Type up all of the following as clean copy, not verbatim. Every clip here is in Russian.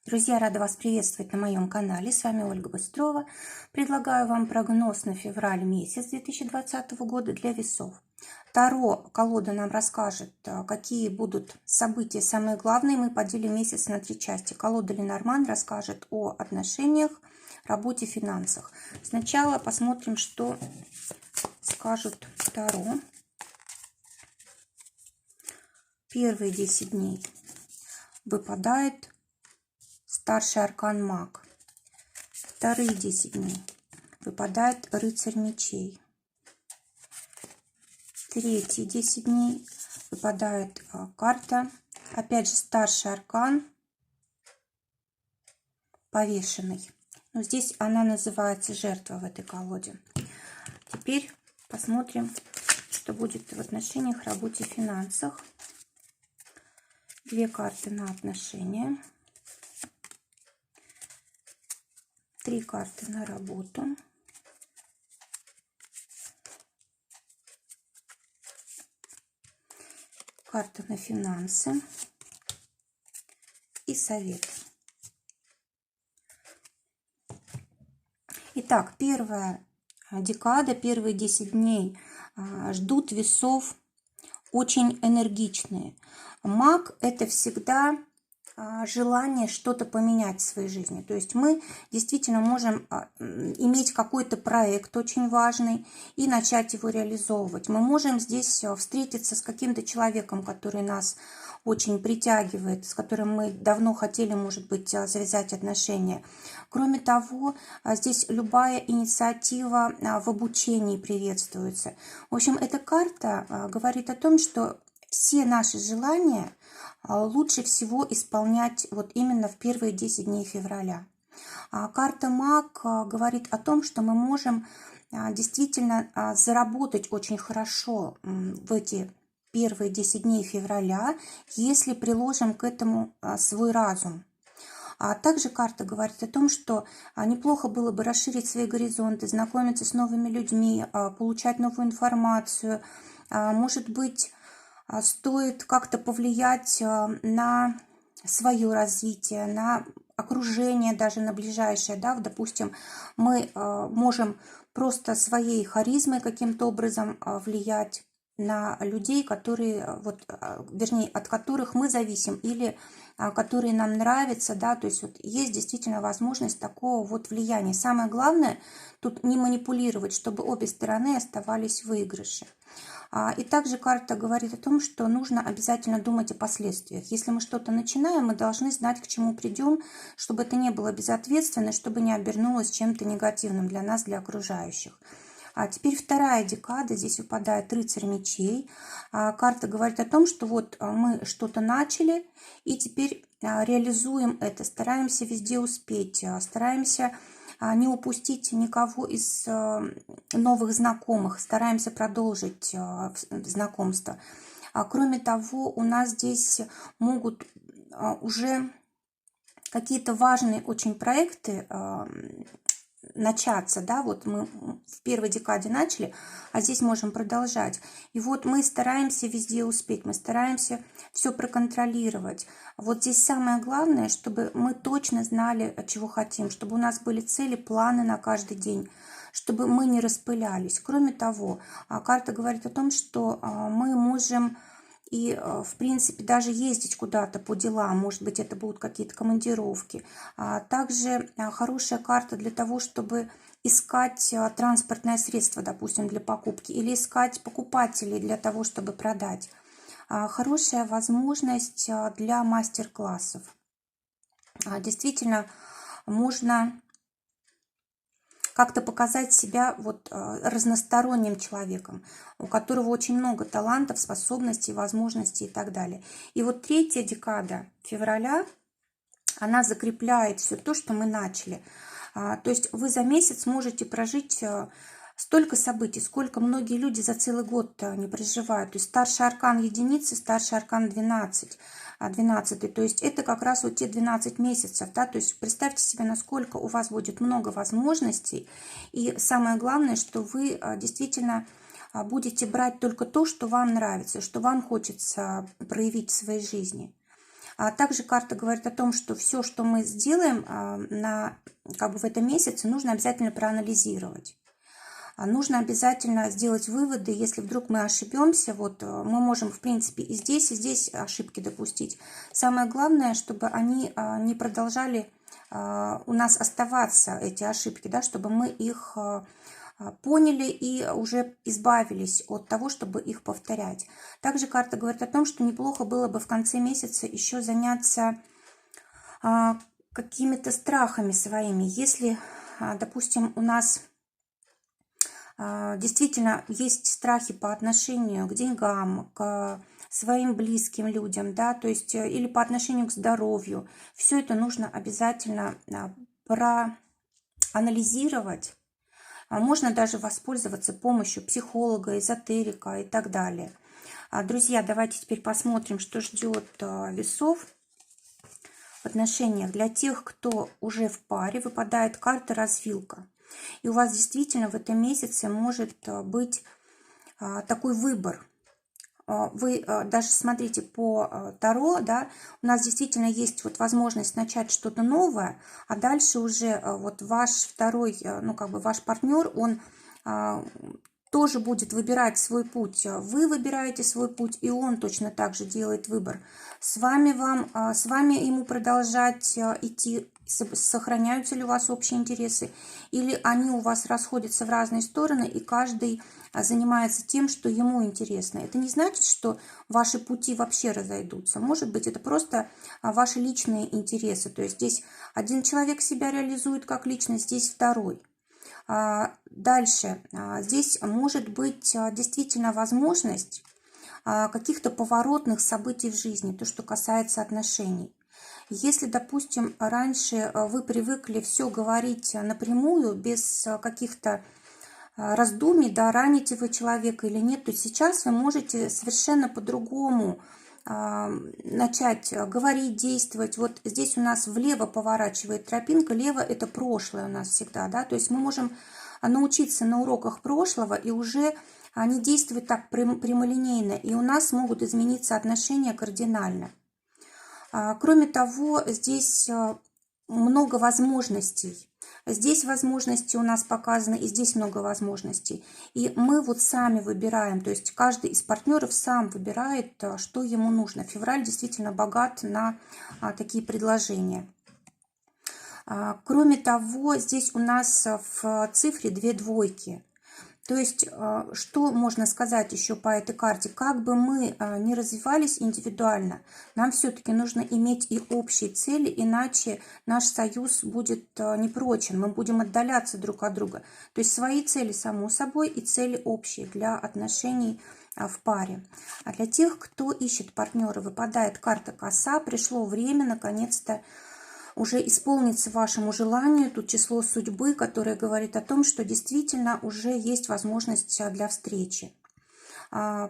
Друзья, рада вас приветствовать на моем канале. С вами Ольга Быстрова. Предлагаю вам прогноз на февраль месяц 2020 года для весов. Таро колода нам расскажет, какие будут события самые главные. Мы поделим месяц на 3 части. Колода Ленорман расскажет о отношениях, работе, финансах. Сначала посмотрим, что скажут Таро. Первые 10 дней выпадает старший аркан Маг. Вторые 10 дней выпадает рыцарь мечей. Третьи 10 дней выпадает карта, опять же, старший аркан, повешенный. Но здесь она называется жертва в этой колоде. Теперь посмотрим, что будет в отношениях, работе, финансах. 2 карты на отношения. 3 карты на работу. Карта на финансы. И совет. Итак, первая декада, первые 10 дней ждут весов очень энергичные. Маг – это всегда желание что-то поменять в своей жизни. То есть мы действительно можем иметь какой-то проект очень важный и начать его реализовывать. Мы можем здесь встретиться с каким-то человеком, который нас очень притягивает, с которым мы давно хотели, может быть, завязать отношения. Кроме того, здесь любая инициатива в обучении приветствуется. В общем, эта карта говорит о том, что все наши желания лучше всего исполнять вот именно в первые 10 дней февраля. Карта Маг говорит о том, что мы можем действительно заработать очень хорошо в эти первые 10 дней февраля, если приложим к этому свой разум. А также карта говорит о том, что неплохо было бы расширить свои горизонты, знакомиться с новыми людьми, получать новую информацию. Может быть, стоит как-то повлиять на свое развитие, на окружение, даже на ближайшее. Да? Допустим, мы можем просто своей харизмой каким-то образом влиять на людей, которые, вернее, от которых мы зависим или которые нам нравятся, да, то есть вот есть действительно возможность такого вот влияния. Самое главное тут не манипулировать, чтобы обе стороны оставались в выигрыше. И также карта говорит о том, что нужно обязательно думать о последствиях. Если мы что-то начинаем, мы должны знать, к чему придем, чтобы это не было безответственно, чтобы не обернулось чем-то негативным для нас, для окружающих. А теперь вторая декада, здесь выпадает рыцарь мечей. Карта говорит о том, что вот мы что-то начали, и теперь реализуем это, стараемся везде успеть, стараемся не упустить никого из новых знакомых, стараемся продолжить знакомство. Кроме того, у нас здесь могут уже какие-то важные очень проекты начаться, да, вот мы в первой декаде начали, а здесь можем продолжать. И вот мы стараемся везде успеть, мы стараемся все проконтролировать. Вот здесь самое главное, чтобы мы точно знали, чего хотим, чтобы у нас были цели, планы на каждый день, чтобы мы не распылялись. Кроме того, карта говорит о том, что мы можем и, в принципе, даже ездить куда-то по делам, может быть, это будут какие-то командировки. Также хорошая карта для того, чтобы искать транспортное средство, допустим, для покупки, или искать покупателей для того, чтобы продать. Хорошая возможность для мастер-классов. Действительно, можно как-то показать себя вот разносторонним человеком, у которого очень много талантов, способностей, возможностей и так далее. И вот третья декада февраля, она закрепляет все то, что мы начали. То есть вы за месяц можете прожить столько событий, сколько многие люди за целый год не проживают. То есть старший аркан единицы, старший аркан 12. 12. То есть это как раз вот те 12 месяцев. Да? То есть представьте себе, насколько у вас будет много возможностей. И самое главное, что вы действительно будете брать только то, что вам нравится, что вам хочется проявить в своей жизни. Также карта говорит о том, что все, что мы сделаем в этом месяце, нужно обязательно проанализировать. Нужно обязательно сделать выводы, если вдруг мы ошибемся, вот мы можем, в принципе, и здесь ошибки допустить. Самое главное, чтобы они не продолжали у нас оставаться, эти ошибки, да, чтобы мы их поняли и уже избавились от того, чтобы их повторять. Также карта говорит о том, что неплохо было бы в конце месяца еще заняться какими-то страхами своими. Если, допустим, у нас действительно есть страхи по отношению к деньгам, к своим близким людям, да, то есть или по отношению к здоровью, все это нужно обязательно проанализировать. Можно даже воспользоваться помощью психолога, эзотерика и так далее. Друзья, давайте теперь посмотрим, что ждет весов в отношениях. Для тех, кто уже в паре, выпадает карта развилка. И у вас действительно в этом месяце может быть такой выбор. Вы даже смотрите по Таро, да, у нас действительно есть вот возможность начать что-то новое, а дальше уже вот ваш второй, ваш партнер, он тоже будет выбирать свой путь. Вы выбираете свой путь, и он точно так же делает выбор. С вами ему продолжать идти, сохраняются ли у вас общие интересы, или они у вас расходятся в разные стороны, и каждый занимается тем, что ему интересно. Это не значит, что ваши пути вообще разойдутся. Может быть, это просто ваши личные интересы. То есть здесь один человек себя реализует как личность, здесь второй. Дальше. Здесь может быть действительно возможность каких-то поворотных событий в жизни, то, что касается отношений. Если, допустим, раньше вы привыкли все говорить напрямую, без каких-то раздумий, да, раните вы человека или нет, то сейчас вы можете совершенно по-другому начать говорить, действовать. Вот здесь у нас влево поворачивает тропинка, лево это прошлое у нас всегда, да, то есть мы можем научиться на уроках прошлого и уже не действовать так прямолинейно, и у нас могут измениться отношения кардинально. Кроме того, здесь много возможностей. Здесь возможности у нас показаны, и здесь много возможностей. И мы вот сами выбираем, то есть каждый из партнеров сам выбирает, что ему нужно. Февраль действительно богат на такие предложения. Кроме того, здесь у нас в цифре 2 двойки. То есть, что можно сказать еще по этой карте? Как бы мы ни развивались индивидуально, нам все-таки нужно иметь и общие цели, иначе наш союз будет непрочен, мы будем отдаляться друг от друга. То есть, свои цели, само собой, и цели общие для отношений в паре. А для тех, кто ищет партнера, выпадает карта коса, пришло время, наконец-то, уже исполнится вашему желанию. Тут число судьбы, которое говорит о том, что действительно уже есть возможность для встречи.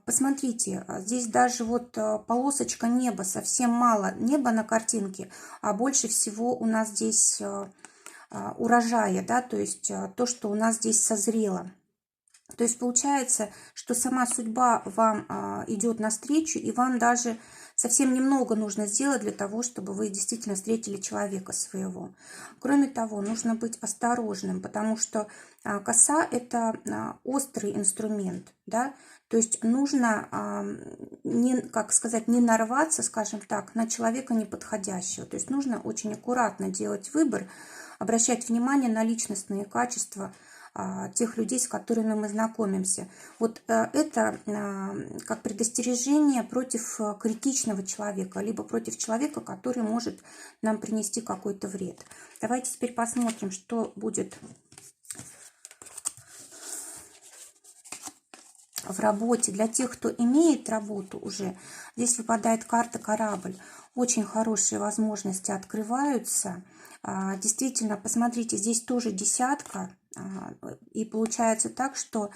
Посмотрите, здесь даже вот полосочка неба, совсем мало неба на картинке, а больше всего у нас здесь урожая, да, то есть то, что у нас здесь созрело. То есть получается, что сама судьба вам идет навстречу, и вам даже совсем немного нужно сделать для того, чтобы вы действительно встретили человека своего. Кроме того, нужно быть осторожным, потому что коса – это острый инструмент, да? То есть нужно, не нарваться, скажем так, на человека неподходящего. То есть нужно очень аккуратно делать выбор, обращать внимание на личностные качества тех людей, с которыми мы знакомимся. Вот это как предостережение против критичного человека, либо против человека, который может нам принести какой-то вред. Давайте теперь посмотрим, что будет в работе. Для тех, кто имеет работу уже, здесь выпадает карта «Корабль». Очень хорошие возможности открываются. Действительно, посмотрите, здесь тоже десятка. И получается так, что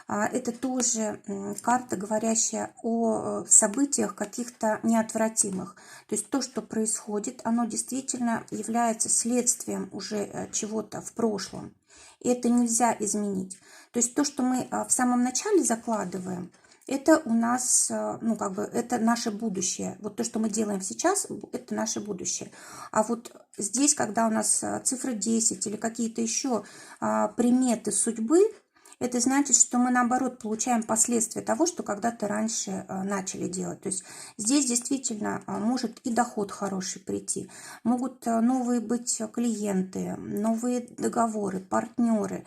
это тоже карта, говорящая о событиях каких-то неотвратимых. То есть то, что происходит, оно действительно является следствием уже чего-то в прошлом. И это нельзя изменить. То есть то, что мы в самом начале закладываем, это у нас, ну, как бы, это наше будущее. Вот то, что мы делаем сейчас, это наше будущее. А вот здесь, когда у нас цифра 10 или какие-то еще приметы судьбы, это значит, что мы, наоборот, получаем последствия того, что когда-то раньше начали делать. То есть здесь действительно может и доход хороший прийти, могут новые быть клиенты, новые договоры, партнеры.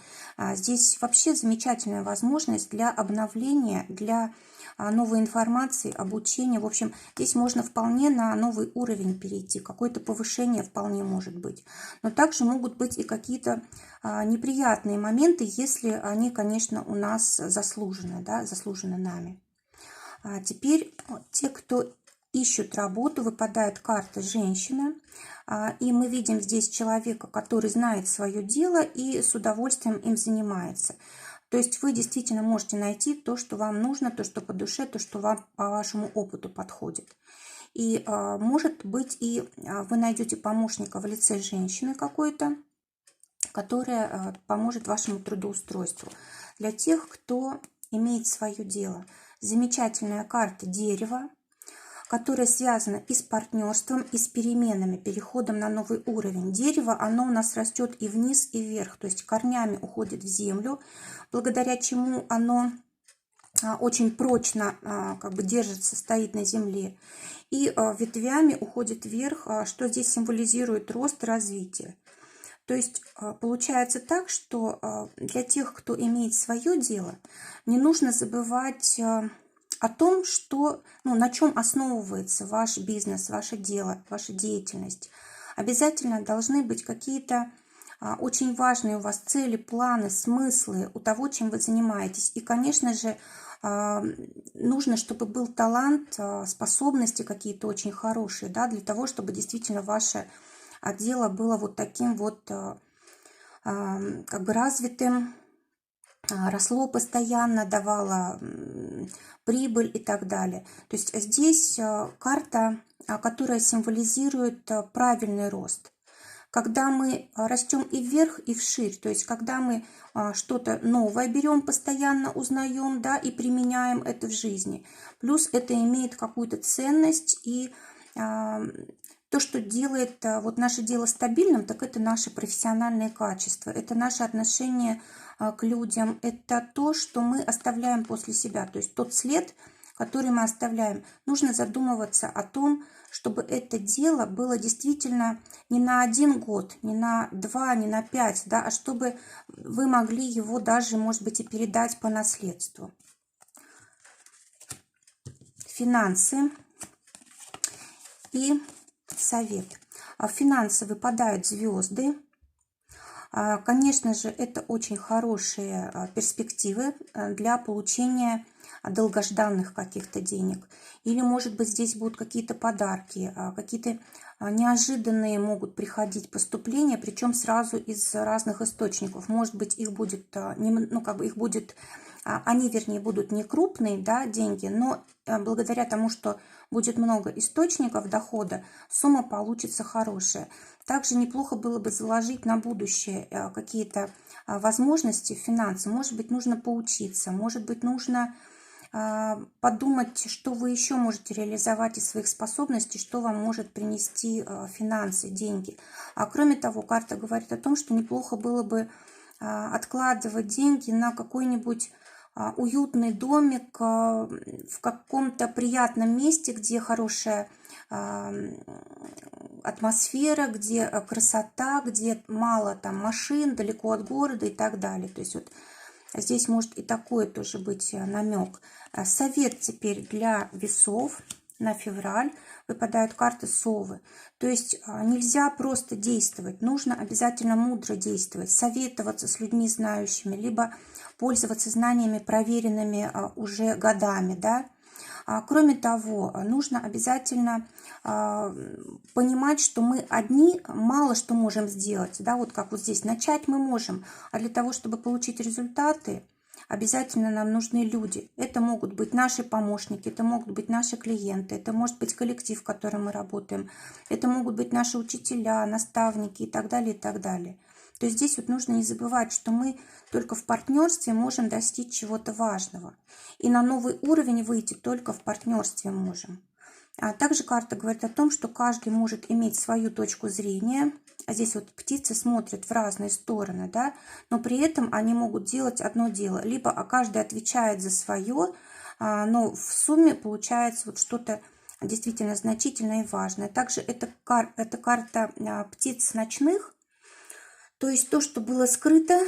Здесь вообще замечательная возможность для обновления, для новой информации, обучения. В общем, здесь можно вполне на новый уровень перейти, какое-то повышение вполне может быть. Но также могут быть и какие-то неприятные моменты, если они, конечно, у нас заслужены, да, заслужены нами. Теперь те, кто ищут работу, выпадает карта женщина, и мы видим здесь человека, который знает свое дело и с удовольствием им занимается. То есть вы действительно можете найти то, что вам нужно, то, что по душе, то, что вам по вашему опыту подходит. И может быть и вы найдете помощника в лице женщины какой-то, которая поможет вашему трудоустройству. Для тех, кто имеет свое дело. Замечательная карта дерева, которая связана и с партнерством, и с переменами, переходом на новый уровень. Дерево, оно у нас растет и вниз, и вверх, то есть корнями уходит в землю, благодаря чему оно очень прочно как бы держится, стоит на земле. И ветвями уходит вверх, что здесь символизирует рост и развитие. То есть получается так, что для тех, кто имеет свое дело, не нужно забывать о том, что, ну, на чем основывается ваш бизнес, ваше дело, ваша деятельность. Обязательно должны быть какие-то очень важные у вас цели, планы, смыслы у того, чем вы занимаетесь. И, конечно же, нужно, чтобы был талант, способности какие-то очень хорошие, да, для того, чтобы действительно ваше дело было вот таким вот как бы развитым, росло постоянно, давало прибыль и так далее. То есть здесь карта, которая символизирует правильный рост. Когда мы растем и вверх, и вширь, то есть когда мы что-то новое берем, постоянно узнаем, да, и применяем это в жизни. Плюс это имеет какую-то ценность, и то, что делает вот наше дело стабильным, так это наши профессиональные качества, это наше отношение к людям, это то, что мы оставляем после себя, то есть тот след, который мы оставляем. Нужно задумываться о том, чтобы это дело было действительно не на 1 год, не на 2, не на 5, да, а чтобы вы могли его даже, может быть, и передать по наследству. Финансы и совет. В финансы выпадают звезды. Конечно же, это очень хорошие перспективы для получения долгожданных каких-то денег. Или, может быть, здесь будут какие-то подарки, какие-то неожиданные могут приходить поступления, причем сразу из разных источников. Может быть, их будет, ну, как бы их будет, они, вернее, будут не крупные, да, деньги, но благодаря тому, что будет много источников дохода, сумма получится хорошая. Также неплохо было бы заложить на будущее какие-то возможности в финансы. Может быть, нужно поучиться, может быть, нужно подумать, что вы еще можете реализовать из своих способностей, что вам может принести финансы, деньги. А кроме того, карта говорит о том, что неплохо было бы откладывать деньги на какой-нибудь уютный домик в каком-то приятном месте, где хорошая атмосфера, где красота, где мало там машин, далеко от города и так далее. То есть вот здесь может и такое тоже быть намек. Совет теперь для весов на февраль. Выпадают карты совы. То есть нельзя просто действовать, нужно обязательно мудро действовать, советоваться с людьми знающими, либо пользоваться знаниями, проверенными уже годами, да. Кроме того, нужно обязательно понимать, что мы одни мало что можем сделать, да, вот как вот здесь начать мы можем, а для того, чтобы получить результаты, обязательно нам нужны люди. Это могут быть наши помощники, это могут быть наши клиенты, это может быть коллектив, в котором мы работаем, это могут быть наши учителя, наставники и так далее, и так далее. То есть здесь вот нужно не забывать, что мы только в партнерстве можем достичь чего-то важного. И на новый уровень выйти только в партнерстве можем. А также карта говорит о том, что каждый может иметь свою точку зрения. А здесь вот птицы смотрят в разные стороны, да, но при этом они могут делать одно дело. Либо каждый отвечает за свое, но в сумме получается вот что-то действительно значительное и важное. Также это карта птиц ночных, то есть то, что было скрыто,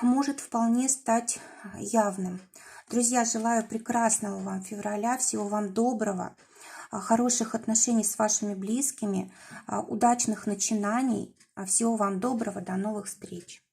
может вполне стать явным. Друзья, желаю прекрасного вам февраля, всего вам доброго, хороших отношений с вашими близкими, удачных начинаний. Всего вам доброго, до новых встреч!